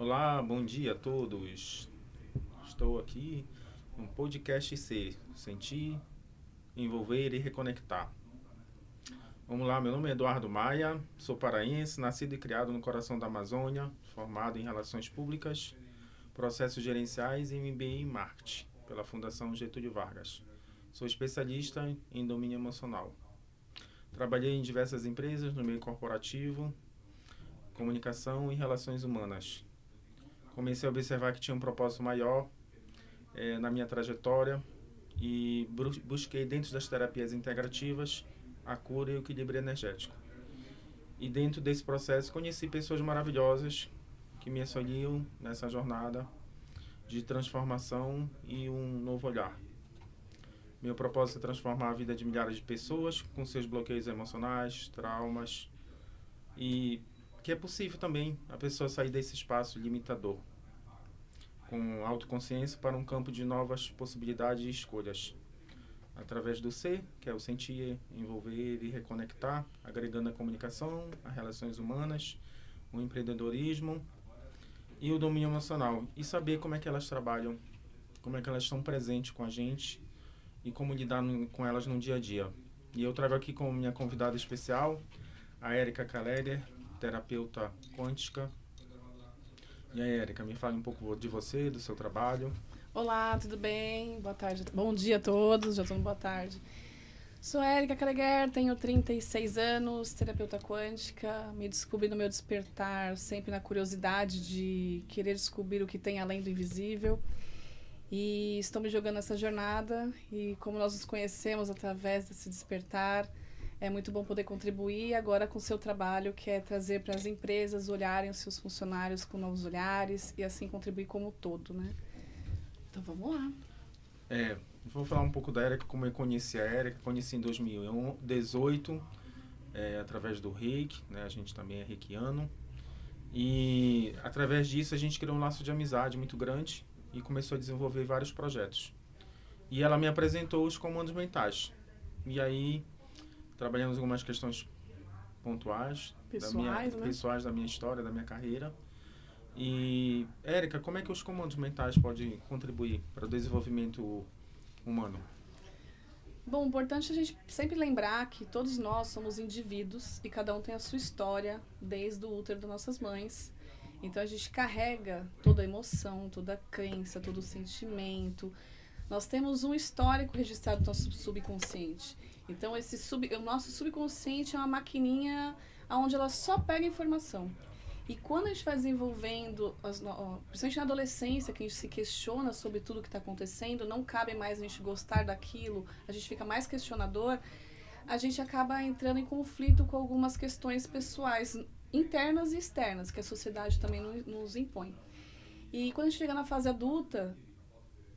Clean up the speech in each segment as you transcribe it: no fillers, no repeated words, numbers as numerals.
Olá, bom dia a todos. Estou aqui no podcast C, Sentir, Envolver e Reconectar. Vamos lá, meu nome é Eduardo Maia, sou paraense, nascido e criado no coração da Amazônia, formado em Relações Públicas, Processos Gerenciais e MBA em Marketing, pela Fundação Getúlio Vargas. Sou especialista em domínio emocional. Trabalhei em diversas empresas no meio corporativo, comunicação e relações humanas. Comecei a observar que tinha um propósito maior na minha trajetória e busquei dentro das terapias integrativas a cura e o equilíbrio energético. E dentro desse processo conheci pessoas maravilhosas que me auxiliam nessa jornada de transformação e um novo olhar. Meu propósito é transformar a vida de milhares de pessoas com seus bloqueios emocionais, traumas, e que é possível também a pessoa sair desse espaço limitador, com autoconsciência para um campo de novas possibilidades e escolhas. Através do C, que é o sentir, envolver e reconectar, agregando a comunicação, as relações humanas, o empreendedorismo e o domínio emocional. E saber como é que elas trabalham, como é que elas estão presentes com a gente e como lidar com elas no dia a dia. E eu trago aqui como minha convidada especial a Érica Kaleger, terapeuta quântica. E aí, Érica, me fale um pouco de você, do seu trabalho. Olá, tudo bem? Boa tarde. Bom dia a todos, já estou no boa tarde. Sou Érica Kaleger, tenho 36 anos, terapeuta quântica. Me descobri no meu despertar, sempre na curiosidade de querer descobrir o que tem além do invisível. E estou me jogando nessa jornada e como nós nos conhecemos através desse despertar, é muito bom poder contribuir agora com o seu trabalho, que é trazer para as empresas olharem os seus funcionários com novos olhares e assim contribuir como um todo, né? Então vamos lá. Vou falar um pouco da Érica, como eu conheci a Érica. Conheci em 2018, através do Reiki, né? A gente também é reikiano. E através disso a gente criou um laço de amizade muito grande e começou a desenvolver vários projetos. E ela me apresentou os comandos mentais. E aí trabalhamos algumas questões pontuais, pessoais da minha história, da minha carreira. E, Érica, como é que os comandos mentais podem contribuir para o desenvolvimento humano? Bom, importante a gente sempre lembrar que todos nós somos indivíduos e cada um tem a sua história desde o útero das nossas mães. Então a gente carrega toda a emoção, toda a crença, todo o sentimento. Nós temos um histórico registrado no nosso subconsciente. Então o nosso subconsciente é uma maquininha onde ela só pega informação. E quando a gente vai desenvolvendo, principalmente na adolescência, que a gente se questiona sobre tudo que está acontecendo, não cabe mais a gente gostar daquilo, a gente fica mais questionador, a gente acaba entrando em conflito com algumas questões pessoais, internas e externas, que a sociedade também nos impõe. E quando a gente chega na fase adulta,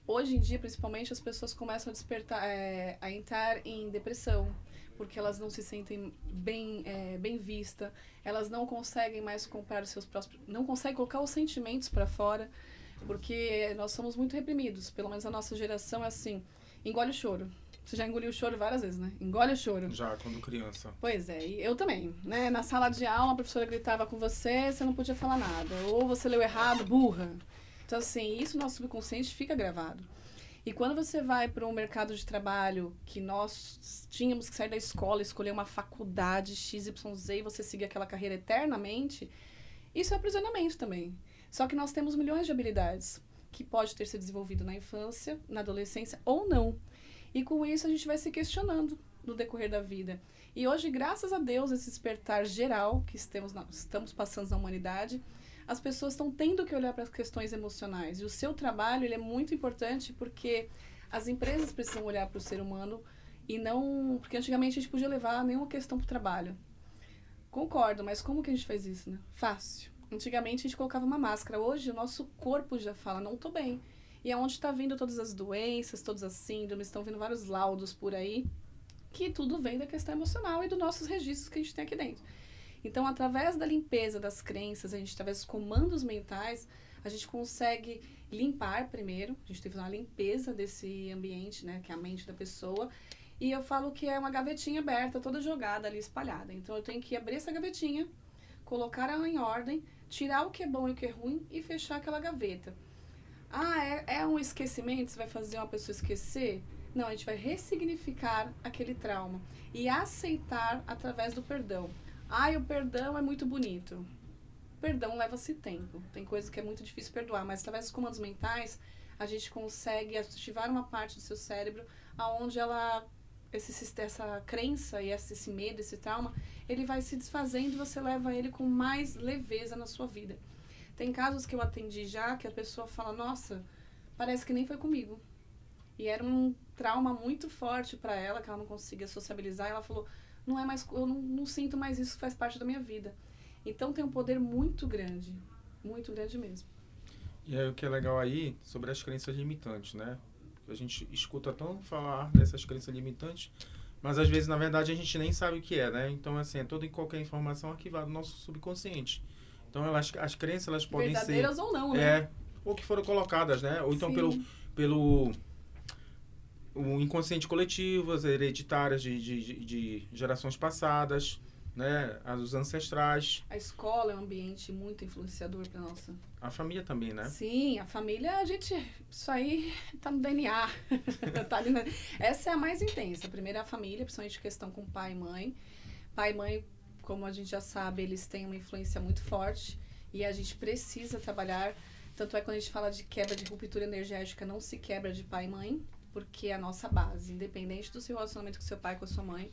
hoje em dia, principalmente, as pessoas começam a despertar, a entrar em depressão, porque elas não se sentem bem vistas, elas não conseguem mais comprar os seus próprios, não conseguem colocar os sentimentos para fora, porque nós somos muito reprimidos, pelo menos a nossa geração é assim, engole o choro. Você já engoliu o choro várias vezes, né? Engole o choro. Já, quando criança. Pois é, e eu também, né? Na sala de aula, a professora gritava com você, você não podia falar nada. Ou você leu errado, burra. Então, assim, isso no nosso subconsciente fica gravado. E quando você vai para um mercado de trabalho, que nós tínhamos que sair da escola, escolher uma faculdade XYZ e você seguir aquela carreira eternamente, isso é aprisionamento também. Só que nós temos milhões de habilidades que pode ter sido desenvolvido na infância, na adolescência ou não. E com isso a gente vai se questionando no decorrer da vida. E hoje, graças a Deus, esse despertar geral que estamos passando na humanidade, as pessoas estão tendo que olhar para as questões emocionais. E o seu trabalho ele é muito importante porque as empresas precisam olhar para o ser humano e não... Porque antigamente a gente podia levar nenhuma questão para o trabalho. Concordo, mas como que a gente faz isso, né? Fácil. Antigamente a gente colocava uma máscara. Hoje o nosso corpo já fala, não estou bem. E é onde está vindo todas as doenças, todas as síndromes, estão vindo vários laudos por aí, que tudo vem da questão emocional e dos nossos registros que a gente tem aqui dentro. Então, através da limpeza das crenças, através dos comandos mentais, a gente consegue limpar primeiro, a gente tem que fazer uma limpeza desse ambiente, né, que é a mente da pessoa, e eu falo que é uma gavetinha aberta, toda jogada ali, espalhada. Então, eu tenho que abrir essa gavetinha, colocar ela em ordem, tirar o que é bom e o que é ruim e fechar aquela gaveta. Ah, é um esquecimento? Você vai fazer uma pessoa esquecer? Não, a gente vai ressignificar aquele trauma e aceitar através do perdão. Ah, o perdão é muito bonito. Perdão leva-se tempo. Tem coisa que é muito difícil perdoar, mas através dos comandos mentais, a gente consegue ativar uma parte do seu cérebro aonde essa crença e esse medo, esse trauma, ele vai se desfazendo e você leva ele com mais leveza na sua vida. Tem casos que eu atendi já que a pessoa fala, nossa, parece que nem foi comigo. E era um trauma muito forte para ela, que ela não conseguia sociabilizar. E ela falou, não é mais, eu não sinto mais isso, faz parte da minha vida. Então tem um poder muito grande mesmo. E aí o que é legal aí, sobre as crenças limitantes, né? A gente escuta tanto falar dessas crenças limitantes, mas às vezes, na verdade, a gente nem sabe o que é, né? Então, assim, é toda e qualquer informação arquivada no nosso subconsciente. Então, as crenças, elas podem verdadeiras ser... ou não, né? Ou que foram colocadas, né? Ou então Sim. pelo o inconsciente coletivo, as hereditárias de gerações passadas, né? Os ancestrais. A escola é um ambiente muito influenciador para nossa. A família também, né? Sim, a família, isso aí tá no DNA. Tá ali essa é a mais intensa. A primeira é a família, principalmente questão com pai e mãe. Pai e mãe, como a gente já sabe, eles têm uma influência muito forte e a gente precisa trabalhar. Tanto é que quando a gente fala de quebra de ruptura energética, não se quebra de pai e mãe, porque é a nossa base, independente do seu relacionamento com seu pai, com a sua mãe,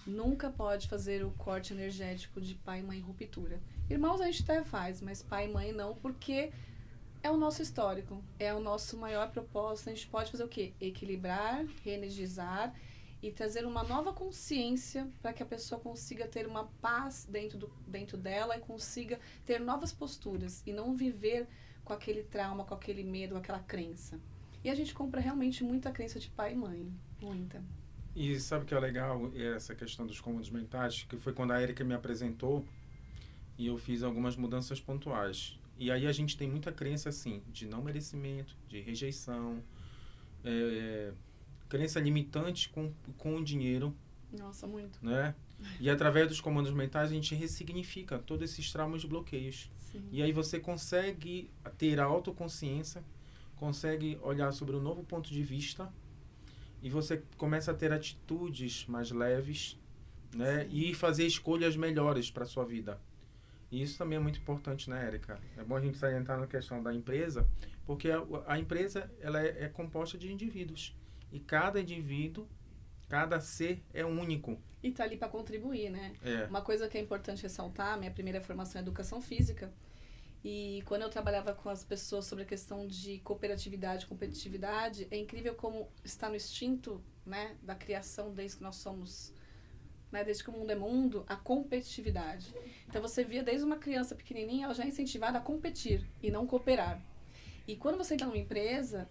nunca pode fazer o corte energético de pai e mãe ruptura. Irmãos a gente até faz, mas pai e mãe não, porque é o nosso histórico, é o nosso maior propósito. A gente pode fazer o quê? Equilibrar, reenergizar e trazer uma nova consciência para que a pessoa consiga ter uma paz dentro dela e consiga ter novas posturas e não viver com aquele trauma, com aquele medo, com aquela crença. E a gente compra realmente muita crença de pai e mãe, muita. E sabe o que é legal? Essa questão dos comandos mentais, que foi quando a Erika me apresentou e eu fiz algumas mudanças pontuais. E aí a gente tem muita crença, assim, de não merecimento, de rejeição, crença limitante com o dinheiro. Nossa, muito. Né? E através dos comandos mentais a gente ressignifica todos esses traumas de bloqueios. Sim. E aí você consegue ter a autoconsciência, consegue olhar sobre um novo ponto de vista e você começa a ter atitudes mais leves, né? E fazer escolhas melhores para a sua vida. E isso também é muito importante, né, Erika? É bom a gente entrar na questão da empresa, porque a empresa ela é composta de indivíduos. E cada indivíduo, cada ser é único. E tá ali para contribuir, né? É. Uma coisa que é importante ressaltar, minha primeira formação é educação física. E quando eu trabalhava com as pessoas sobre a questão de cooperatividade, competitividade, é incrível como está no instinto, né, da criação desde que nós somos, né, desde que o mundo é mundo, a competitividade. Então você via desde uma criança pequenininha, ela já é incentivada a competir e não cooperar. E quando você entra numa empresa,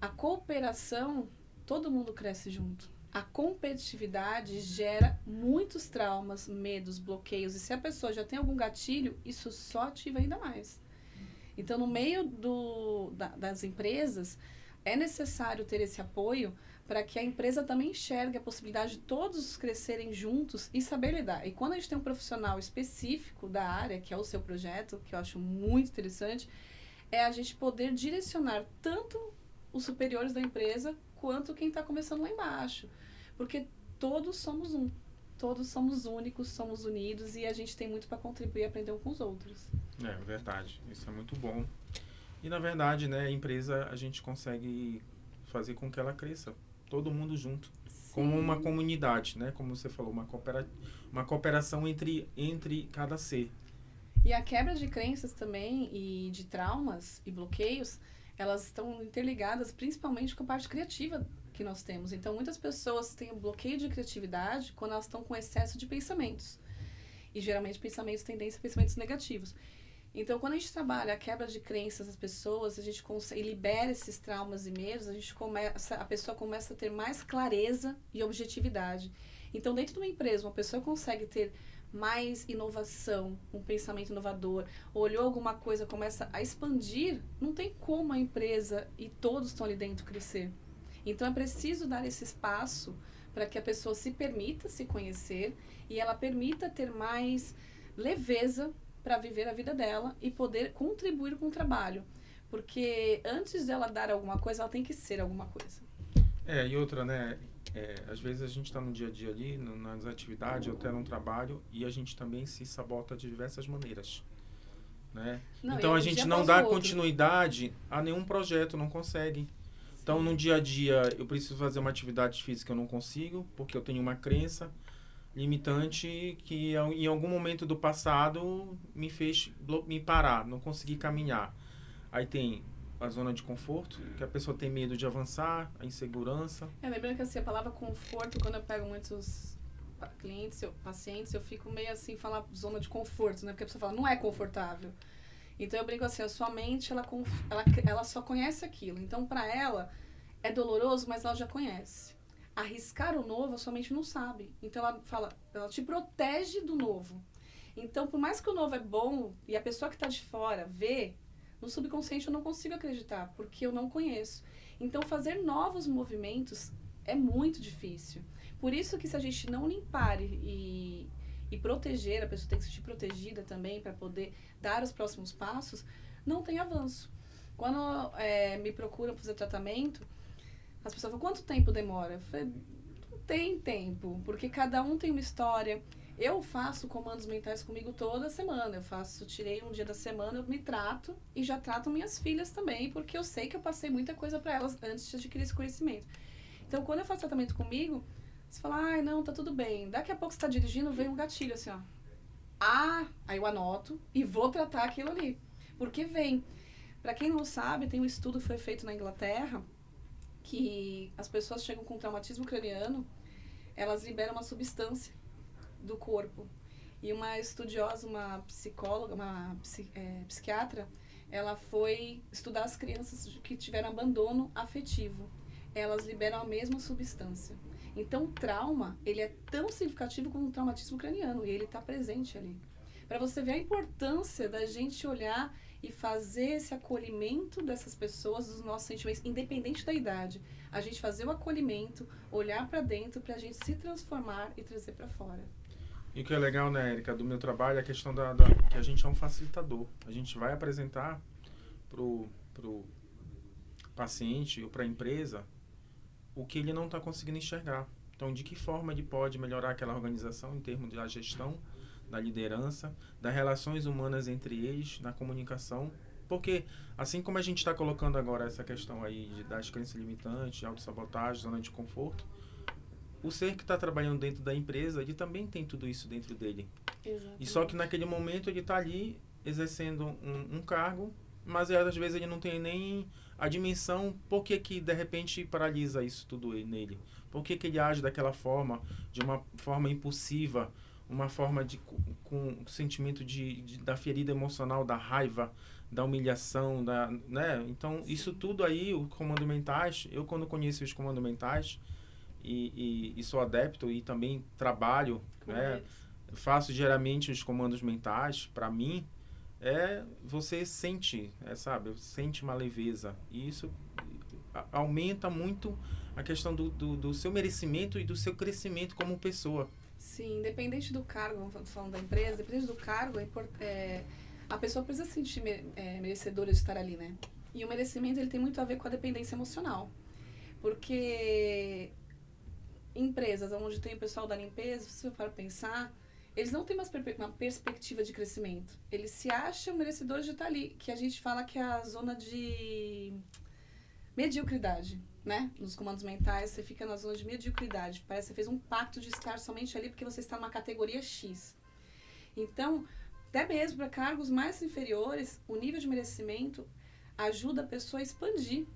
a cooperação, todo mundo cresce junto. A competitividade gera muitos traumas, medos, bloqueios. E se a pessoa já tem algum gatilho, isso só ativa ainda mais. Então, no meio das empresas, é necessário ter esse apoio para que a empresa também enxergue a possibilidade de todos crescerem juntos e saber lidar. E quando a gente tem um profissional específico da área, que é o seu projeto, que eu acho muito interessante, é a gente poder direcionar tanto os superiores da empresa quanto quem está começando lá embaixo. Porque todos somos um. Todos somos únicos, somos unidos e a gente tem muito para contribuir e aprender um com os outros. É verdade. Isso é muito bom. E, na verdade, né, a empresa, a gente consegue fazer com que ela cresça. Todo mundo junto. Sim. Como uma comunidade, né? Como você falou, uma cooperação entre cada ser. E a quebra de crenças também e de traumas e bloqueios, elas estão interligadas principalmente com a parte criativa que nós temos. Então, muitas pessoas têm um bloqueio de criatividade quando elas estão com excesso de pensamentos. E, geralmente, tendência a pensamentos negativos. Então, quando a gente trabalha a quebra de crenças das pessoas, a gente consegue, libera esses traumas e medos, a pessoa começa a ter mais clareza e objetividade. Então, dentro de uma empresa, uma pessoa consegue ter mais inovação, um pensamento inovador, olhou alguma coisa, começa a expandir, não tem como a empresa e todos estão ali dentro crescer. Então, é preciso dar esse espaço para que a pessoa se permita se conhecer e ela permita ter mais leveza para viver a vida dela e poder contribuir com o trabalho. Porque antes dela dar alguma coisa, ela tem que ser alguma coisa. E outra, né? Às vezes a gente está no dia a dia ali, nas atividades, ou até no trabalho, e a gente também se sabota de diversas maneiras. Né? Não, então um a gente dia não após dá o outro. continuidade a nenhum projeto, não consegue. Então no dia a dia eu preciso fazer uma atividade física, eu não consigo, porque eu tenho uma crença limitante que em algum momento do passado me fez me parar, não consegui caminhar. Aí tem a zona de conforto, que a pessoa tem medo de avançar, a insegurança. Lembrando que assim, a palavra conforto, quando eu pego muitos clientes, pacientes, eu fico meio assim, falar zona de conforto, né? Porque a pessoa fala, não é confortável. Então eu brinco assim, a sua mente, ela só conhece aquilo. Então para ela é doloroso, mas ela já conhece. Arriscar o novo, a sua mente não sabe. Então ela te protege do novo. Então por mais que o novo é bom e a pessoa que está de fora vê, no subconsciente eu não consigo acreditar, porque eu não conheço. Então fazer novos movimentos é muito difícil. Por isso que se a gente não limpar e proteger, a pessoa tem que se sentir protegida também para poder dar os próximos passos, não tem avanço. Quando me procuram fazer tratamento, as pessoas falam, quanto tempo demora? Eu falei, não tem tempo, porque cada um tem uma história. Eu faço comandos mentais comigo toda semana. Tirei um dia da semana, eu me trato e já trato minhas filhas também, porque eu sei que eu passei muita coisa para elas antes de adquirir esse conhecimento. Então, quando eu faço tratamento comigo, você fala, ai, não, tá tudo bem. Daqui a pouco você tá dirigindo, vem um gatilho assim, ó. Aí eu anoto e vou tratar aquilo ali. Porque vem. Para quem não sabe, tem um estudo que foi feito na Inglaterra, que as pessoas chegam com traumatismo craniano, elas liberam uma substância do corpo. E uma estudiosa, uma psicóloga, uma psiquiatra, ela foi estudar as crianças que tiveram abandono afetivo. Elas liberam a mesma substância. Então, o trauma, ele é tão significativo como um traumatismo craniano, e ele está presente ali. Para você ver a importância da gente olhar e fazer esse acolhimento dessas pessoas, dos nossos sentimentos, independente da idade. A gente fazer o acolhimento, olhar para dentro, para a gente se transformar e trazer para fora. E o que é legal, né, Érica, do meu trabalho é a questão que a gente é um facilitador. A gente vai apresentar pro paciente ou para a empresa o que ele não está conseguindo enxergar. Então, de que forma ele pode melhorar aquela organização em termos da gestão, da liderança, das relações humanas entre eles, na comunicação. Porque, assim como a gente está colocando agora essa questão aí das crenças limitantes, autossabotagem, zona de conforto, o ser que está trabalhando dentro da empresa, ele também tem tudo isso dentro dele. Exatamente. E só que naquele momento ele está ali exercendo um cargo, mas às vezes ele não tem nem a dimensão por que de repente paralisa isso tudo nele. Por que ele age daquela forma, de uma forma impulsiva, uma forma com sentimento da ferida emocional, da raiva, da humilhação, né? Então, isso tudo aí, os comandos mentais, eu quando conheço os comandos mentais e sou adepto e também trabalho, né? Faço diariamente os comandos mentais, para mim, você sente, sabe? Sente uma leveza. E isso aumenta muito a questão do seu merecimento e do seu crescimento como pessoa. Sim, independente do cargo, falando da empresa, independente do cargo, a pessoa precisa se sentir merecedora de estar ali, né? E o merecimento, ele tem muito a ver com a dependência emocional. Porque empresas onde tem o pessoal da limpeza, se você for pensar, eles não têm uma perspectiva de crescimento. Eles se acham merecedores de estar ali, que a gente fala que é a zona de mediocridade, né? Nos comandos mentais, você fica na zona de mediocridade. Parece que você fez um pacto de estar somente ali porque você está numa categoria X. Então, até mesmo para cargos mais inferiores, o nível de merecimento ajuda a pessoa a expandir,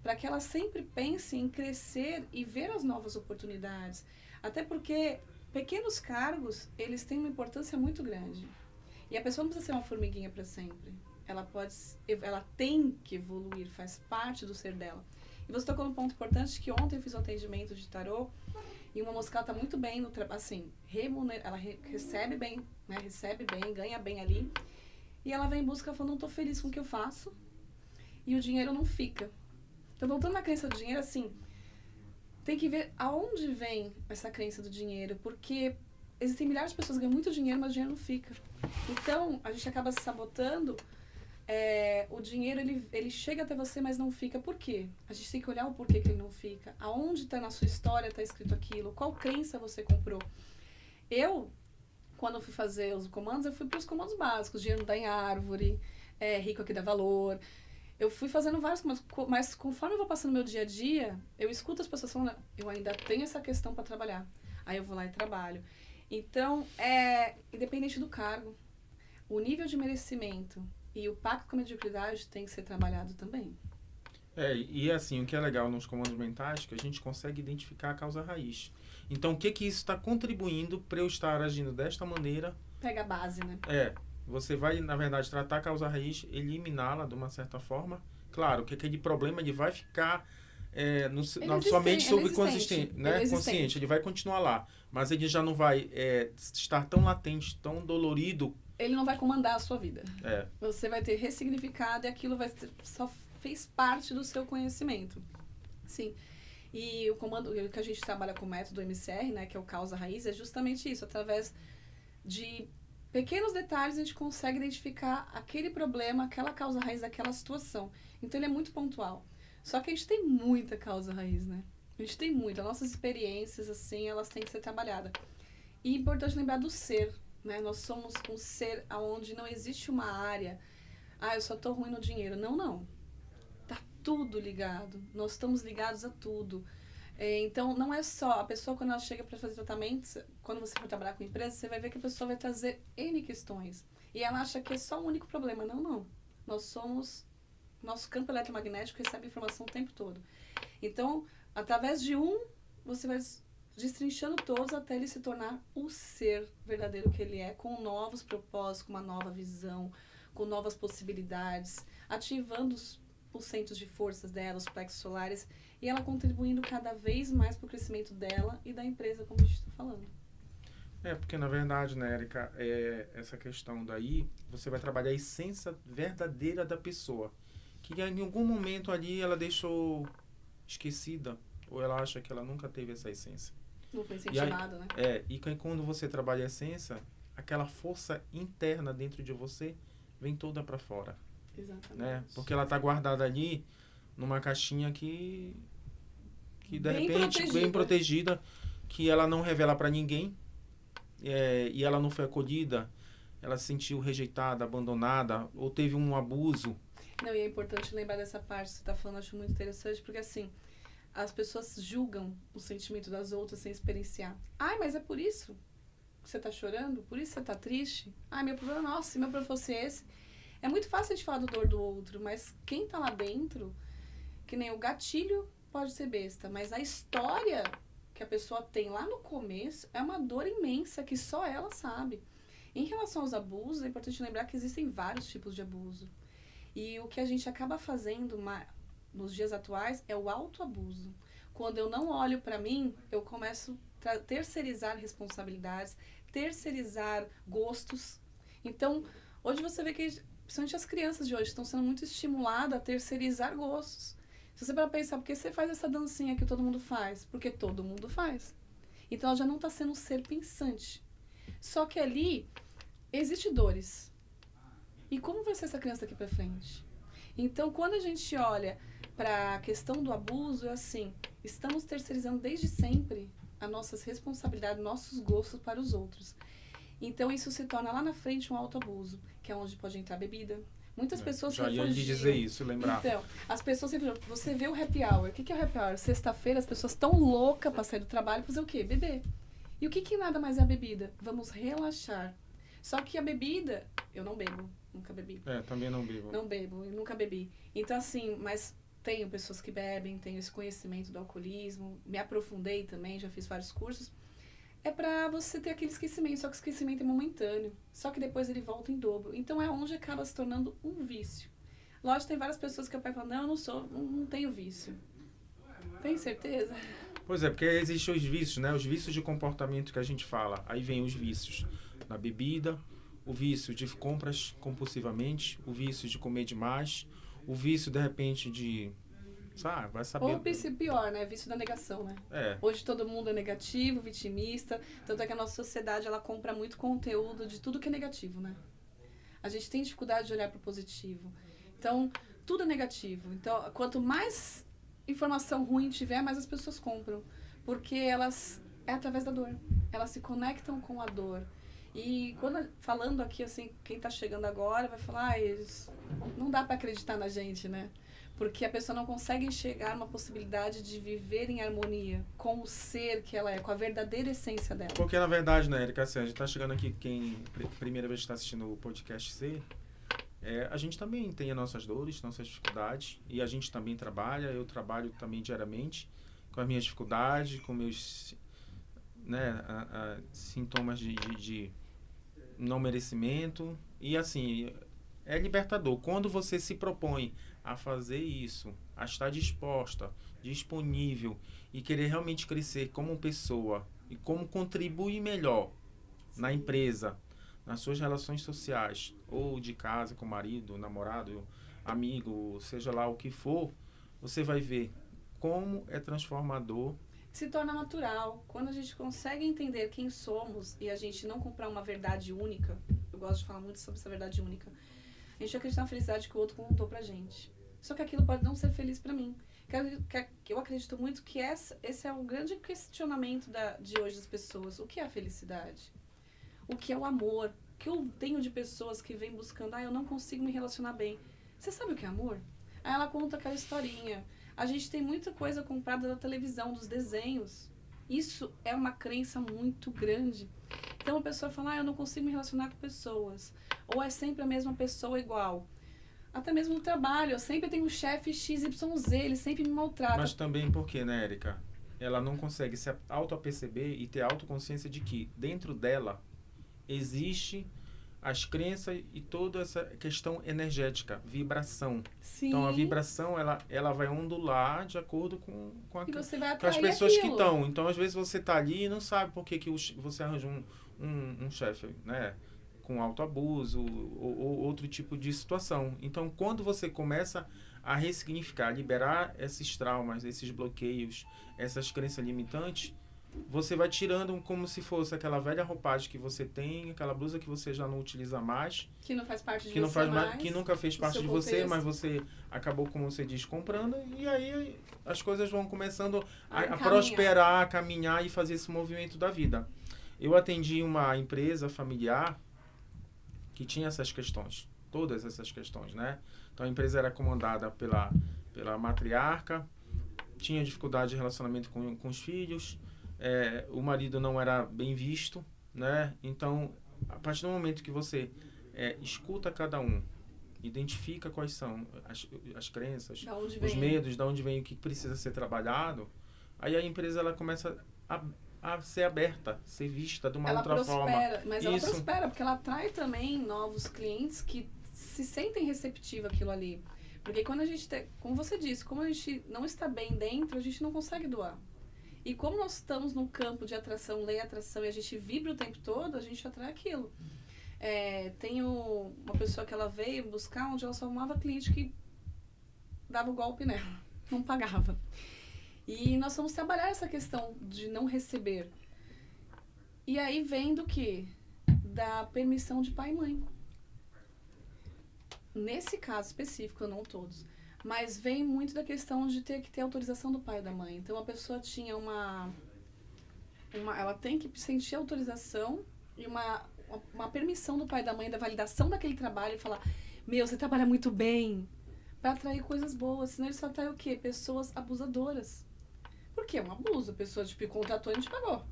para que ela sempre pense em crescer e ver as novas oportunidades. Até porque pequenos cargos, eles têm uma importância muito grande. E a pessoa não precisa ser uma formiguinha para sempre. Ela tem que evoluir, faz parte do ser dela. E você tocou num ponto importante, que ontem eu fiz um atendimento de tarô, e uma moça que ela está muito bem no trabalho, assim, ela recebe bem, né? Recebe bem, ganha bem ali. E ela vem em busca, falando, não estou feliz com o que eu faço, e o dinheiro não fica. Então, voltando na crença do dinheiro, assim, tem que ver aonde vem essa crença do dinheiro, porque existem milhares de pessoas que ganham muito dinheiro, mas o dinheiro não fica. Então, a gente acaba se sabotando. O dinheiro, ele chega até você, mas não fica. Por quê? A gente tem que olhar o porquê que ele não fica. Aonde está na sua história, está escrito aquilo. Qual crença você comprou? Quando eu fui fazer os comandos, eu fui para os comandos básicos. Dinheiro não dá em árvore, rico aqui dá valor. Eu fui fazendo vários comandos, mas conforme eu vou passando meu dia a dia, eu escuto as pessoas falando, eu ainda tenho essa questão para trabalhar. Aí eu vou lá e trabalho. Então, independente do cargo, o nível de merecimento e o pacto com a mediocridade tem que ser trabalhado também. E assim, o que é legal nos comandos mentais é que a gente consegue identificar a causa raiz. Então, o que isso está contribuindo para eu estar agindo desta maneira? Pega a base, né? Você vai, na verdade, tratar a causa raiz, eliminá-la de uma certa forma. Claro, que aquele problema ele vai ficar na sua mente subconsciente, né? Consciente, ele vai continuar lá. Mas ele já não vai estar tão latente, tão dolorido. Ele não vai comandar a sua vida. Você vai ter ressignificado e aquilo só fez parte do seu conhecimento. Sim. E o comando que a gente trabalha com o método MCR, né, que é o causa raiz, é justamente isso. Através de pequenos detalhes a gente consegue identificar aquele problema, aquela causa raiz daquela situação. Então ele é muito pontual. Só que a gente tem muita causa raiz, né? A gente tem muita. Nossas experiências, assim, elas têm que ser trabalhadas. E é importante lembrar do ser, né? Nós somos um ser onde não existe uma área. Eu só tô ruim no dinheiro. Não. Tá tudo ligado. Nós estamos ligados a tudo. Então, não é só a pessoa, quando ela chega para fazer tratamento, quando você for trabalhar com empresa, você vai ver que a pessoa vai trazer N questões. E ela acha que é só o único problema. Não. Nosso campo eletromagnético recebe informação o tempo todo. Então, através de você vai destrinchando todos até ele se tornar o ser verdadeiro que ele é, com novos propósitos, com uma nova visão, com novas possibilidades, ativando os centros de forças dela, os plexos solares, e ela contribuindo cada vez mais para o crescimento dela e da empresa, como a gente está falando. Porque na verdade, né, Érica, essa questão daí, você vai trabalhar a essência verdadeira da pessoa, que em algum momento ali ela deixou esquecida, ou ela acha que ela nunca teve essa essência. Não foi incentivado, né? E quando você trabalha a essência, aquela força interna dentro de você vem toda para fora. Exatamente. Né? Porque ela está guardada ali numa caixinha que de bem repente, bem protegida, que ela não revela para ninguém, e ela não foi acolhida, ela se sentiu rejeitada, abandonada, ou teve um abuso. Não, e é importante lembrar dessa parte que você está falando, acho muito interessante, porque assim, as pessoas julgam o sentimento das outras sem experienciar. Mas é por isso que você está chorando? Por isso que você está triste? Meu problema, nossa, se meu problema fosse esse. É muito fácil de falar do dor do outro, mas quem está lá dentro, que nem o gatilho pode ser besta, mas a história que a pessoa tem lá no começo é uma dor imensa que só ela sabe. Em relação aos abusos, é importante lembrar que existem vários tipos de abuso. E o que a gente acaba fazendo nos dias atuais é o autoabuso. Quando eu não olho para mim, eu começo a terceirizar responsabilidades, terceirizar gostos. Então, hoje você vê que, principalmente as crianças de hoje, estão sendo muito estimuladas a terceirizar gostos. Se você para pensar, por que você faz essa dancinha que todo mundo faz? Porque todo mundo faz. Então, ela já não está sendo um ser pensante. Só que ali, existem dores. E como vai ser essa criança daqui para frente? Então, quando a gente olha para a questão do abuso, é assim, estamos terceirizando desde sempre as nossas responsabilidades, nossos gostos para os outros. Então, isso se torna lá na frente um autoabuso, que é onde pode entrar bebida. Muitas pessoas já ia lhe dizer isso, lembrar. Então, as pessoas sempre você vê o happy hour. O que é o happy hour? Sexta-feira, as pessoas estão loucas para sair do trabalho para fazer o quê? Beber. E o que nada mais é a bebida? Vamos relaxar. Só que a bebida, eu não bebo, nunca bebi. Também não bebo. Não bebo, eu nunca bebi. Então, assim, mas tenho pessoas que bebem, tenho esse conhecimento do alcoolismo, me aprofundei também, já fiz vários cursos. É pra você ter aquele esquecimento, só que o esquecimento é momentâneo. Só que depois ele volta em dobro. Então é onde acaba se tornando um vício. Lógico, tem várias pessoas que eu pego e falo, não, não tenho vício. Tem certeza? Pois é, porque existem os vícios, né? Os vícios de comportamento que a gente fala. Aí vem os vícios na bebida, o vício de compras compulsivamente, o vício de comer demais, o vício, de repente, de sabe? Vai saber. Ou pior, né? Vício da negação, né? Hoje todo mundo é negativo, vitimista. Tanto é que a nossa sociedade, ela compra muito conteúdo de tudo que é negativo, né? A gente tem dificuldade de olhar para o positivo. Então, tudo é negativo. Então, quanto mais informação ruim tiver, mais as pessoas compram. Porque elas... É através da dor. Elas se conectam com a dor. E falando aqui, assim, quem está chegando agora vai falar, não dá para acreditar na gente, né? Porque a pessoa não consegue enxergar uma possibilidade de viver em harmonia com o ser que ela é, com a verdadeira essência dela. Porque, na verdade, né, Erika, assim, a gente está chegando aqui, primeira vez está assistindo o podcast C, a gente também tem as nossas dores, nossas dificuldades, e a gente também trabalha, eu trabalho também diariamente com as minhas dificuldades, com meus sintomas de não merecimento, e assim, é libertador. Quando você se propõe a fazer isso, a estar disposta, disponível e querer realmente crescer como pessoa e como contribuir melhor na empresa, nas suas relações sociais, ou de casa com o marido, namorado, amigo, seja lá o que for, você vai ver como é transformador. Se torna natural. Quando a gente consegue entender quem somos e a gente não comprar uma verdade única, eu gosto de falar muito sobre essa verdade única, a gente acredita na felicidade que o outro contou pra gente. Só que aquilo pode não ser feliz pra mim. Eu acredito muito que esse é o grande questionamento de hoje das pessoas. O que é a felicidade? O que é o amor? O que eu tenho de pessoas que vêm buscando, eu não consigo me relacionar bem. Você sabe o que é amor? Aí ela conta aquela historinha. A gente tem muita coisa comprada da televisão, dos desenhos. Isso é uma crença muito grande. Então a pessoa fala, eu não consigo me relacionar com pessoas. Ou é sempre a mesma pessoa igual. Até mesmo no trabalho, eu sempre tenho um chefe XYZ, ele sempre me maltrata. Mas também porque, né, Erika? Ela não consegue se auto-perceber e ter autoconsciência de que dentro dela existe as crenças e toda essa questão energética, vibração. Sim. Então a vibração ela vai ondular de acordo com as pessoas aquilo. que estão. Então às vezes você está ali e não sabe por que você arranjou um chefe, né, com autoabuso ou outro tipo de situação. Então quando você começa a ressignificar, liberar esses traumas, esses bloqueios, essas crenças limitantes, você vai tirando como se fosse aquela velha roupagem que você tem, aquela blusa que você já não utiliza mais. Que não faz parte de que não você faz mais. Que nunca fez parte de contexto. você, mas você acabou, como você diz, comprando. E aí as coisas vão começando a prosperar, a caminhar e fazer esse movimento da vida. Eu atendi uma empresa familiar que tinha essas questões, todas essas questões, né? Então a empresa era comandada pela matriarca, tinha dificuldade de relacionamento com os filhos, o marido não era bem visto, né? Então, a partir do momento que você escuta cada um, identifica quais são as crenças, os medos, de onde vem o que precisa ser trabalhado, aí a empresa ela começa a ser aberta, ser vista de uma outra forma. Mas ela prospera, porque ela atrai também novos clientes que se sentem receptivos àquilo ali. Porque quando a gente como você disse, como a gente não está bem dentro, a gente não consegue doar. E como nós estamos num campo de atração, lei atração, e a gente vibra o tempo todo, a gente atrai aquilo. Tem uma pessoa que ela veio buscar onde ela só arrumava cliente que dava o golpe nela, não pagava. E nós vamos trabalhar essa questão de não receber. E aí vem do quê? Da permissão de pai e mãe. Nesse caso específico, não todos. Mas vem muito da questão de ter que ter autorização do pai e da mãe. Então, a pessoa tinha ela tem que sentir autorização e uma permissão do pai e da mãe, da validação daquele trabalho e falar, você trabalha muito bem, para atrair coisas boas. Senão ele só atrai o quê? Pessoas abusadoras. Por quê? É um abuso. A pessoa, contratou e não te pagou.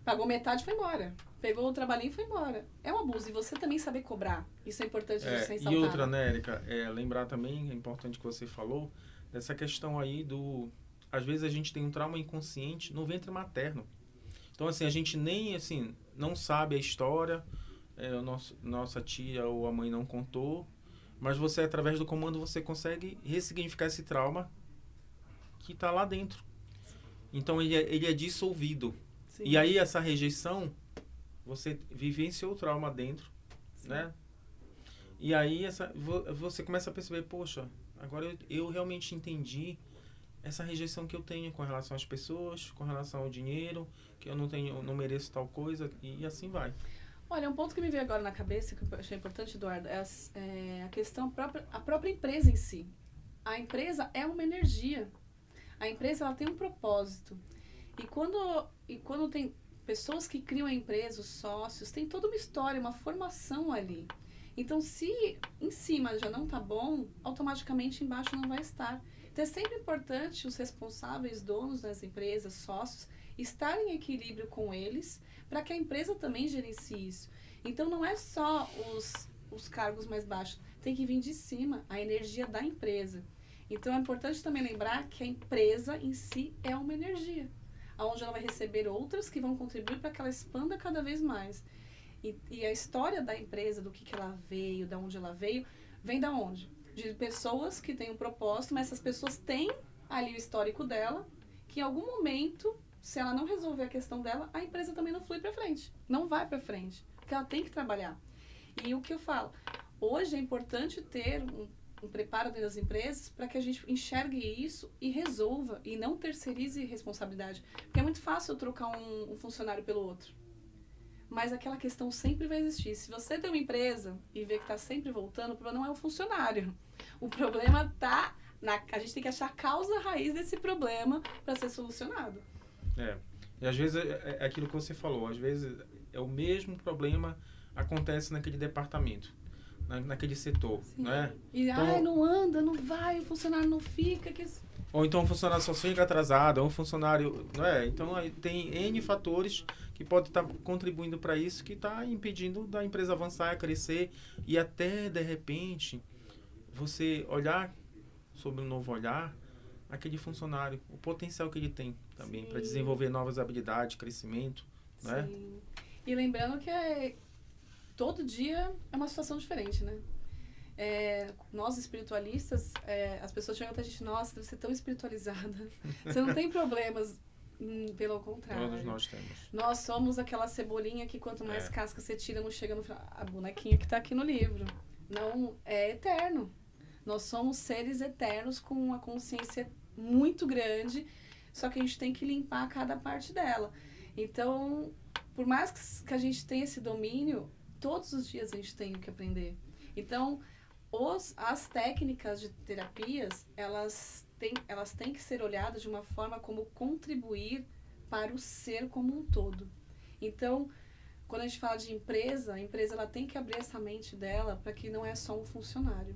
Pagou metade e foi embora. Pegou o trabalhinho e foi embora. É um abuso. E você também saber cobrar. Isso é importante de ser ressaltado. E outra, né, Erika? Lembrar também, é importante que você falou, dessa questão aí às vezes a gente tem um trauma inconsciente no ventre materno. Então, assim, a gente nem, assim, não sabe a história, nossa tia ou a mãe não contou, mas você, através do comando, você consegue ressignificar esse trauma que está lá dentro. Então, ele é dissolvido. Sim. E aí, essa rejeição, você vivenciou o trauma dentro, sim, né? E aí, você começa a perceber, poxa, agora eu realmente entendi essa rejeição que eu tenho com relação às pessoas, com relação ao dinheiro, que eu não mereço tal coisa, e assim vai. Olha, um ponto que me veio agora na cabeça, que eu achei importante, Eduardo, é a questão a própria empresa em si. A empresa é uma energia. A empresa, ela tem um propósito. E quando tem pessoas que criam a empresa, os sócios, tem toda uma história, uma formação ali. Então, se em cima já não está bom, automaticamente embaixo não vai estar. Então, é sempre importante os responsáveis, donos das empresas, sócios, estarem em equilíbrio com eles, para que a empresa também gerencie isso. Então, não é só os cargos mais baixos, tem que vir de cima, a energia da empresa. Então, é importante também lembrar que a empresa em si é uma energia, onde ela vai receber outras que vão contribuir para que ela expanda cada vez mais. E a história da empresa, do que ela veio, de onde ela veio, vem da onde? De pessoas que têm um propósito, mas essas pessoas têm ali o histórico dela, que em algum momento, se ela não resolver a questão dela, a empresa também não flui para frente, não vai para frente, porque ela tem que trabalhar. E o que eu falo, hoje é importante ter um preparo dentro das empresas para que a gente enxergue isso e resolva, e não terceirize responsabilidade. Porque é muito fácil eu trocar um funcionário pelo outro. Mas aquela questão sempre vai existir. Se você tem uma empresa e vê que está sempre voltando, o problema não é o funcionário. O problema está... A gente tem que achar a causa raiz desse problema para ser solucionado. E às vezes é aquilo que você falou. Às vezes é o mesmo problema acontece naquele departamento, naquele setor, né? E então, não anda, não vai, o funcionário não fica... Ou então o funcionário só chega atrasado, ou o funcionário... Não é? Então tem N fatores que podem estar contribuindo para isso, que está impedindo da empresa avançar, crescer, e até, de repente, você olhar sob um novo olhar aquele funcionário, o potencial que ele tem também para desenvolver novas habilidades, crescimento, né? Sim. E lembrando que todo dia é uma situação diferente, né? Nós espiritualistas, as pessoas chegam até a gente, nossa, deve ser tão espiritualizada. Você não tem problemas, pelo contrário. Todos nós temos. Nós somos aquela cebolinha que quanto mais casca você tira, não chega no final. A bonequinha que está aqui no livro. Não é eterno. Nós somos seres eternos com uma consciência muito grande, só que a gente tem que limpar cada parte dela. Então, por mais que a gente tenha esse domínio, todos os dias a gente tem que aprender. Então, as técnicas de terapias, elas têm que ser olhadas de uma forma como contribuir para o ser como um todo. Então, quando a gente fala de empresa, a empresa ela tem que abrir essa mente dela para que não é só um funcionário.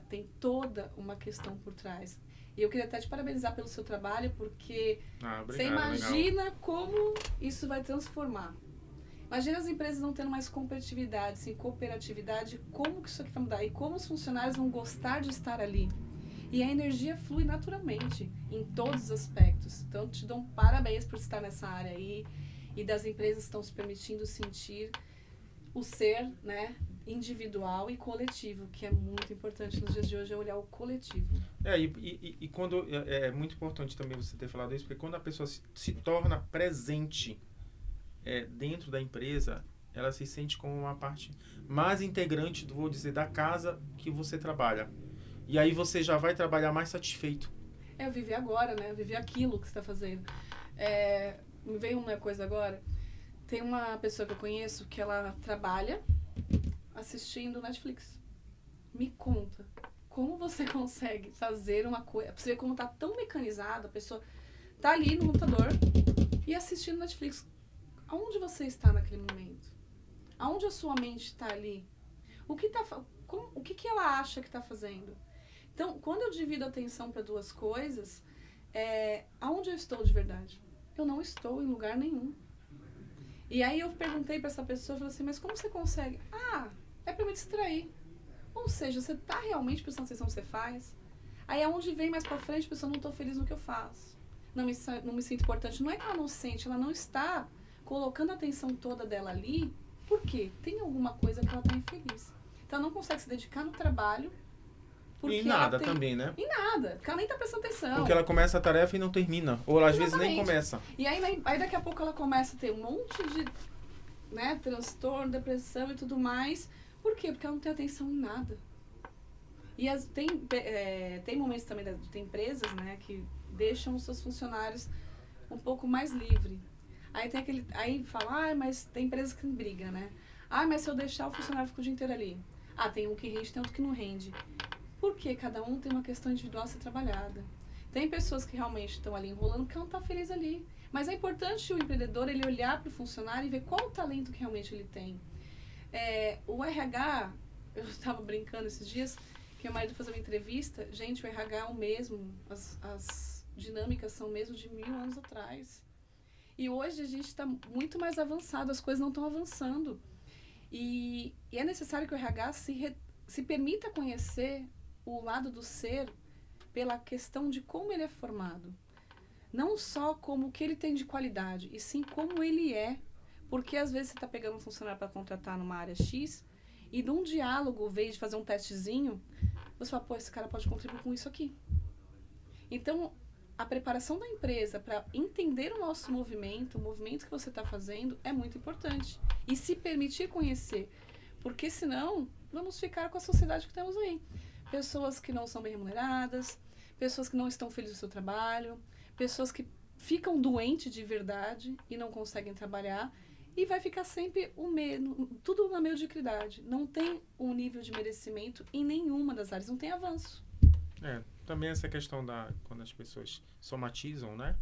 Tem toda uma questão por trás. E eu queria até te parabenizar pelo seu trabalho, porque obrigado, você imagina como isso vai transformar. Imagina as empresas não tendo mais competitividade, sim, cooperatividade, como que isso aqui vai mudar? E como os funcionários vão gostar de estar ali? E a energia flui naturalmente, em todos os aspectos. Então, te dou parabéns por estar nessa área aí, e das empresas que estão se permitindo sentir o ser, né, individual e coletivo, que é muito importante nos dias de hoje, é olhar o coletivo. E quando é muito importante também você ter falado isso, porque quando a pessoa se torna presente dentro da empresa, ela se sente como uma parte mais integrante, vou dizer, da casa que você trabalha. E aí você já vai trabalhar mais satisfeito. Eu vivi agora, né? Eu vivi aquilo que você está fazendo. Me veio uma coisa agora. Tem uma pessoa que eu conheço que ela trabalha assistindo Netflix. Me conta, como você consegue fazer uma coisa... Você vê como tá tão mecanizado, a pessoa tá ali no computador e assistindo Netflix. Aonde você está naquele momento? Aonde a sua mente está ali? O que ela acha que está fazendo? Então, quando eu divido a atenção para duas coisas, aonde eu estou de verdade? Eu não estou em lugar nenhum. E aí eu perguntei para essa pessoa, falei assim, mas como você consegue? É para me distrair. Ou seja, você está realmente prestando atenção no que você faz? Aí aonde vem mais para frente, a pessoa, não estou feliz no que eu faço. Não me sinto importante. Não é que ela não sente, ela não está colocando a atenção toda dela ali. Por quê? Tem alguma coisa que ela está infeliz. Então ela não consegue se dedicar no trabalho. E nada também, né? E nada, porque ela nem tá prestando atenção. Porque ela começa a tarefa e não termina. Ou às vezes nem começa. E aí daqui a pouco ela começa a ter um monte de transtorno, depressão e tudo mais. Por quê? Porque ela não tem atenção em nada. E tem momentos também, tem empresas, né, que deixam os seus funcionários um pouco mais livre. Aí fala, mas tem empresas que brigam, né? Mas se eu deixar o funcionário fica o dia inteiro ali. Tem um que rende, tem outro que não rende. Porque cada um tem uma questão individual a ser trabalhada. Tem pessoas que realmente estão ali enrolando porque não está feliz ali. Mas é importante o empreendedor ele olhar para o funcionário e ver qual o talento que realmente ele tem. O RH, eu estava brincando esses dias, que meu marido fazia uma entrevista, gente, o RH é o mesmo, as dinâmicas são o mesmo de 1000 anos atrás. E hoje a gente está muito mais avançado, as coisas não estão avançando. E é necessário que o RH se permita conhecer o lado do ser pela questão de como ele é formado. Não só como o que ele tem de qualidade, e sim como ele é. Porque às vezes você está pegando um funcionário para contratar numa área X, e num diálogo, em vez de fazer um testezinho, você fala, esse cara pode contribuir com isso aqui. Então, a preparação da empresa para entender o nosso movimento, o movimento que você está fazendo, é muito importante. E se permitir conhecer. Porque senão, vamos ficar com a sociedade que temos aí. Pessoas que não são bem remuneradas, pessoas que não estão felizes no seu trabalho, pessoas que ficam doentes de verdade e não conseguem trabalhar, e vai ficar sempre tudo na mediocridade. Não tem um nível de merecimento em nenhuma das áreas, não tem avanço. Também essa questão quando as pessoas somatizam, né?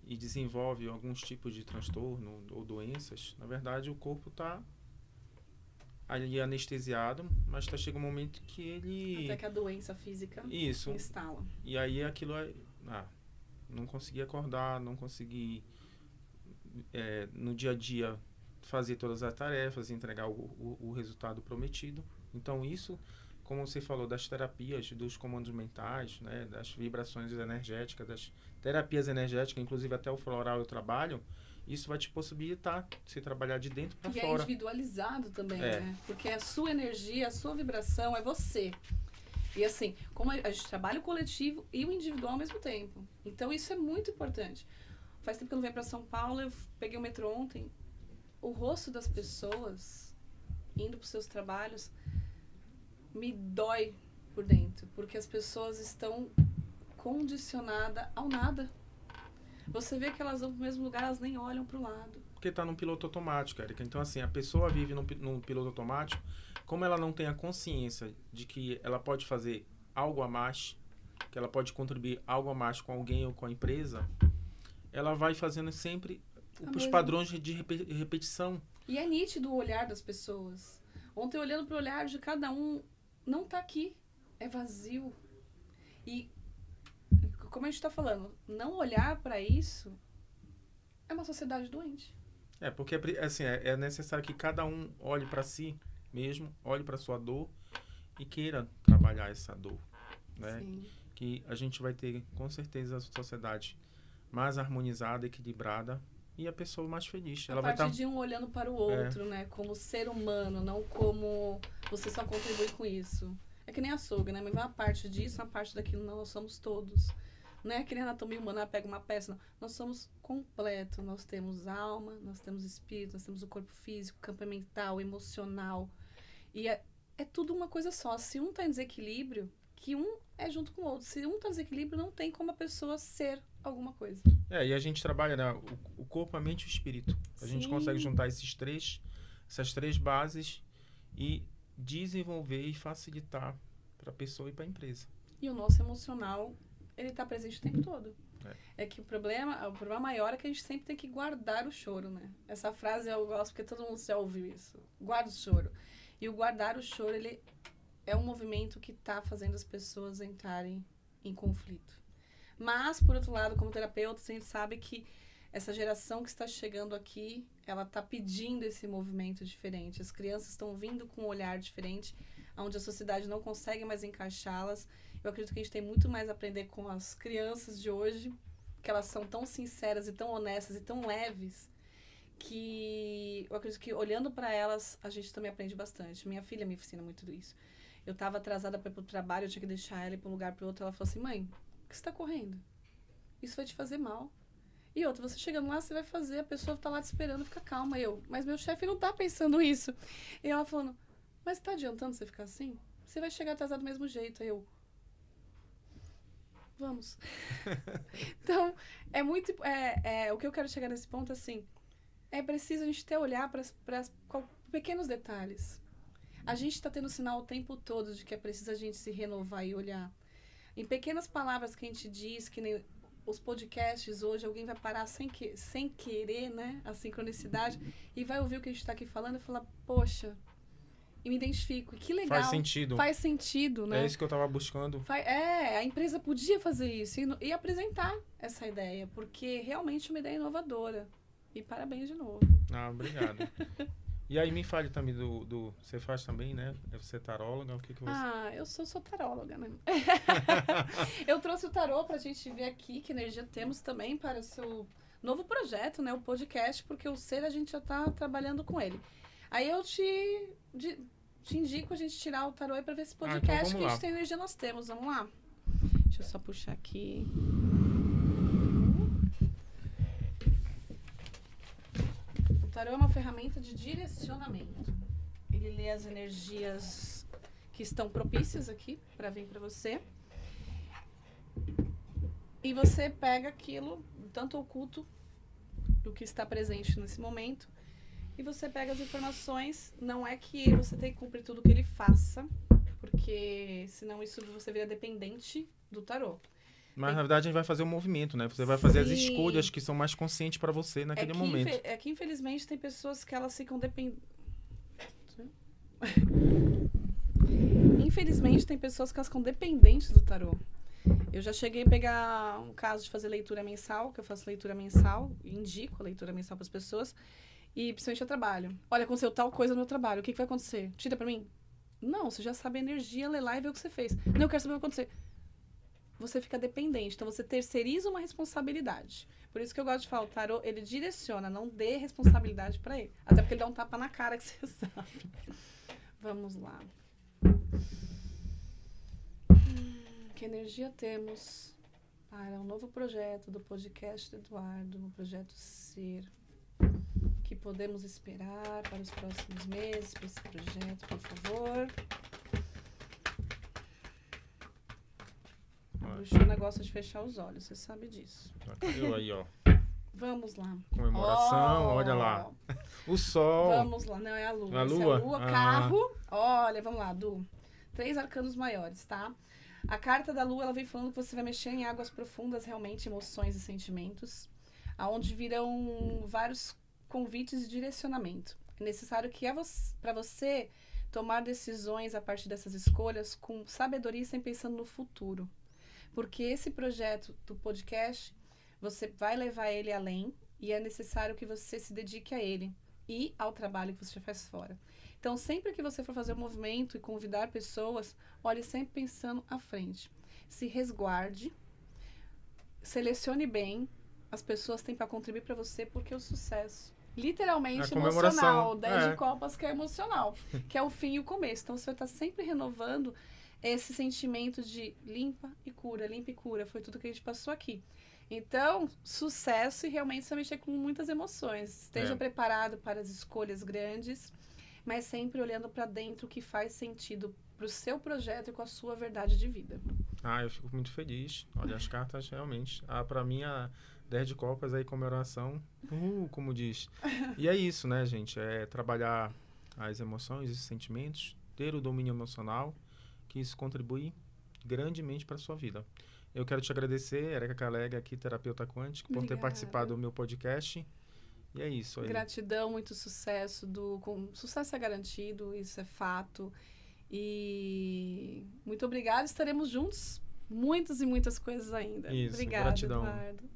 E desenvolvem alguns tipos de transtorno ou doenças, na verdade o corpo está ali anestesiado, mas chega um momento que ele... Até que a doença física instala. E aí aquilo não consegui acordar, não consegui no dia a dia fazer todas as tarefas, entregar o resultado prometido. Então isso, como você falou, das terapias, dos comandos mentais, né, das vibrações energéticas, das terapias energéticas, inclusive até o floral eu trabalho, isso vai te possibilitar se trabalhar de dentro para fora. E é individualizado também, né? Porque a sua energia, a sua vibração é você. E assim, como a gente trabalha o coletivo e o individual ao mesmo tempo. Então isso é muito importante. Faz tempo que eu não venho para São Paulo, eu peguei o metrô ontem. O rosto das pessoas indo para os seus trabalhos me dói por dentro. Porque as pessoas estão condicionadas ao nada. Você vê que elas vão para o mesmo lugar, elas nem olham para o lado. Porque está num piloto automático, Érica. Então, assim, a pessoa vive num piloto automático, como ela não tem a consciência de que ela pode fazer algo a mais, que ela pode contribuir algo a mais com alguém ou com a empresa, ela vai fazendo sempre os padrões de repetição. E é nítido o olhar das pessoas. Ontem, olhando para o olhar de cada um, não está aqui, é vazio. E como a gente está falando, não olhar para isso é uma sociedade doente. Porque assim, é necessário que cada um olhe para si mesmo, olhe para sua dor e queira trabalhar essa dor, né? Sim. Que a gente vai ter, com certeza, a sociedade mais harmonizada, equilibrada e a pessoa mais feliz. A partir de um olhando para o outro, né? Como ser humano, não como você só contribui com isso. É que nem açougue, né? Mas uma parte disso, uma parte daquilo, nós somos todos. Não é que nem a anatomia humana, pega uma peça, não. Nós somos completo. Nós temos alma, nós temos espírito, nós temos o corpo físico, campo mental, emocional. E é tudo uma coisa só. Se um está em desequilíbrio, que um é junto com o outro. Se um está em desequilíbrio, não tem como a pessoa ser alguma coisa. E a gente trabalha, né? O corpo, a mente e o espírito. A gente consegue juntar essas três bases e desenvolver e facilitar para a pessoa e para a empresa. E o nosso emocional, ele está presente o tempo todo. É que o problema maior é que a gente sempre tem que guardar o choro, né? Essa frase eu gosto porque todo mundo já ouviu isso. Guarda o choro. E o guardar o choro, ele é um movimento que está fazendo as pessoas entrarem em conflito. Mas, por outro lado, como terapeuta, a gente sabe que essa geração que está chegando aqui, ela está pedindo esse movimento diferente. As crianças estão vindo com um olhar diferente, onde a sociedade não consegue mais encaixá-las. Eu acredito que a gente tem muito mais a aprender com as crianças de hoje, que elas são tão sinceras e tão honestas e tão leves, que eu acredito que olhando para elas, a gente também aprende bastante. Minha filha me ensina muito disso. Eu estava atrasada para ir para o trabalho, eu tinha que deixar ela ir para um lugar para o outro. Ela falou assim, mãe, por que você está correndo? Isso vai te fazer mal. E outra, você chegando lá, você vai fazer, a pessoa está lá te esperando, fica calma. Mas meu chefe não está pensando isso. E ela falando, mas está adiantando você ficar assim? você vai chegar atrasado do mesmo jeito. Aí eu... Vamos. Então, é muito... o que eu quero chegar nesse ponto, assim, é preciso a gente ter olhar para pequenos detalhes. A gente está tendo sinal o tempo todo de que é preciso a gente se renovar e olhar. Em pequenas palavras que a gente diz, que nem os podcasts hoje, alguém vai parar sem querer, né, a sincronicidade, e vai ouvir o que a gente está aqui falando e falar, poxa, e me identifico, que legal. Faz sentido. Faz sentido, né? É isso que eu estava buscando. A empresa podia fazer isso e apresentar essa ideia, porque realmente é uma ideia inovadora. E parabéns de novo. Ah, obrigado. E aí me fale também você faz também, né? Você é taróloga, o que você... Ah, eu sou taróloga, né? Eu trouxe o tarô pra gente ver aqui que energia temos também para o seu novo projeto, né? O podcast, porque o ser a gente já tá trabalhando com ele. Aí eu te indico a gente tirar o tarô aí pra ver esse podcast então que a gente tem energia, nós temos. Vamos lá? Deixa eu só puxar aqui. O tarô é uma ferramenta de direcionamento. Ele lê as energias que estão propícias aqui para vir para você. E você pega aquilo, tanto oculto do que está presente nesse momento, e você pega as informações. Não é que você tem que cumprir tudo que ele faça, porque senão isso você vira dependente do tarô. Mas, na verdade, a gente vai fazer um movimento, né? Você vai fazer as escolhas que são mais conscientes para você naquele momento. É que, infelizmente, tem pessoas que elas ficam dependentes... Infelizmente, tem pessoas que elas ficam dependentes do tarô. Eu já cheguei a pegar um caso de fazer leitura mensal, que eu faço leitura mensal, indico a leitura mensal para as pessoas, e principalmente eu trabalho. Olha, aconteceu tal coisa no meu trabalho, o que vai acontecer? Tira para mim? Não, você já sabe a energia, lê lá e vê o que você fez. Não, eu quero saber o que vai acontecer. Você fica dependente, então você terceiriza uma responsabilidade. Por isso que eu gosto de falar, o tarô, ele direciona, não dê responsabilidade para ele. Até porque ele dá um tapa na cara que você sabe. Vamos lá. Que energia temos para um novo projeto do podcast do Eduardo, o projeto Ser? Que podemos esperar para os próximos meses para esse projeto, por favor? O Luciana gosta de fechar os olhos, você sabe disso. Eu aí, ó. Vamos lá. Comemoração, olha lá. O sol. Vamos lá, não, é a lua. A lua? É a lua, carro. Olha, vamos lá, Du. 3 arcanos maiores, tá? A carta da lua, ela vem falando que você vai mexer em águas profundas, realmente, emoções e sentimentos, aonde virão vários convites de direcionamento. É necessário que para você tomar decisões a partir dessas escolhas com sabedoria e sempre pensando no futuro. Porque esse projeto do podcast, você vai levar ele além e é necessário que você se dedique a ele e ao trabalho que você já faz fora. Então, sempre que você for fazer um movimento e convidar pessoas, olhe sempre pensando à frente. Se resguarde, selecione bem, as pessoas têm para contribuir para você, porque o sucesso, literalmente emocional, 10 de copas que é emocional, que é o fim e o começo. Então, você vai estar sempre renovando esse sentimento de limpa e cura, foi tudo que a gente passou aqui. Então, sucesso e realmente você vai mexer com muitas emoções. Esteja preparado para as escolhas grandes, mas sempre olhando para dentro o que faz sentido para o seu projeto e com a sua verdade de vida. Eu fico muito feliz. Olha, as cartas realmente. Para mim, a 10 de copas aí, comemoração, como diz. E é isso, né, gente? É trabalhar as emoções, os sentimentos, ter o domínio emocional, que isso contribui grandemente para a sua vida. Eu quero te agradecer, Érica Calega, aqui, terapeuta quântico, por ter participado do meu podcast. E é isso aí. Gratidão, muito sucesso. Sucesso é garantido, isso é fato. E muito obrigada, estaremos juntos. Muitas e muitas coisas ainda. Isso, obrigada, gratidão. Eduardo.